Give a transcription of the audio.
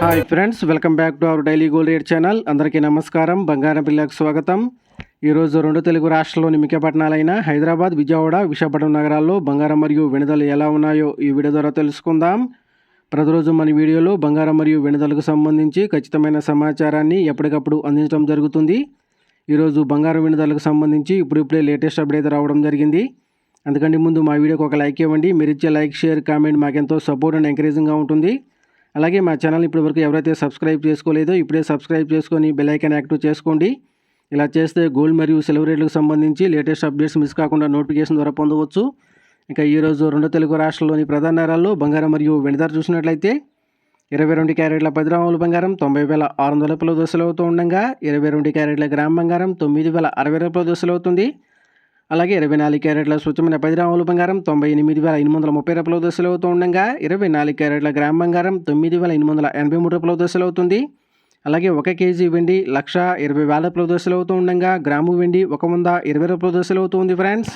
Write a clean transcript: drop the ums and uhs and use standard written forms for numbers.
Hi friends, welcome back to our daily gold rate channel. అందరికీ నమస్కారం. బంగారం పిల్లకు స్వాగతం. ఈరోజు రెండు తెలుగు రాష్ట్రాల్లోని ముఖ్య పట్టణాలైన హైదరాబాద్, విజయవాడ, విశాఖపట్నం నగరాల్లో బంగారం మరియు వెనుదలు ఎలా ఉన్నాయో ఈ వీడియో ద్వారా తెలుసుకుందాం. ప్రతిరోజు మన వీడియోలో బంగారం మరియు వెనుదలకు సంబంధించి ఖచ్చితమైన సమాచారాన్ని ఎప్పటికప్పుడు అందించడం జరుగుతుంది. ఈరోజు బంగారం వెనుదలకు సంబంధించి ఇప్పుడే లేటెస్ట్ అప్డేట్ రావడం జరిగింది. అందుకంటే ముందు మా వీడియోకి ఒక లైక్ ఇవ్వండి. మీరు ఇచ్చే లైక్, షేర్, కామెంట్ మాకెంతో సపోర్ట్ అండ్ ఎంకరేజింగ్గా ఉంటుంది. అలాగే మా ఛానల్ ఇప్పటివరకు ఎవరైతే సబ్స్క్రైబ్ చేసుకోలేదో ఇప్పుడే సబ్స్క్రైబ్ చేసుకొని బెల్ ఐకాన్ యాక్టివ్ చేసుకోండి. ఇలా చేస్తే గోల్డ్ మరియు సిల్వర్ రేట్లకు సంబంధించి లేటెస్ట్ అప్డేట్స్ మిస్ కాకుండా నోటిఫికేషన్ ద్వారా పొందవచ్చు. ఇక ఈరోజు రెండు తెలుగు రాష్ట్రాల్లోని ప్రధాన నగరాల్లో బంగారం మరియు వెండి ధర చూసినట్లయితే 22 క్యారెట్ల 10 గ్రాముల బంగారం 90,600 రూపాయల దశలు అవుతూ ఉండగా 22 క్యారెట్ల గ్రామ్ బంగారం 9,060 రూపాయల దశలు అవుతుంది. అలాగే 24 క్యారెట్ల స్వచ్ఛమైన 10 గ్రాముల బంగారం 98,830 రూపాయల దశలు అవుతూ ఉండగా 24 క్యారెట్ల గ్రామ్ బంగారం 9,883 రూపాయల దశలు అవుతుంది. అలాగే 1 కేజీ వెండి 1,20,000 రూపాయల దశలు అవుతూ ఉండగా గ్రాము వెండి 120 రూపాయల దశలు అవుతుంది ఫ్రెండ్స్.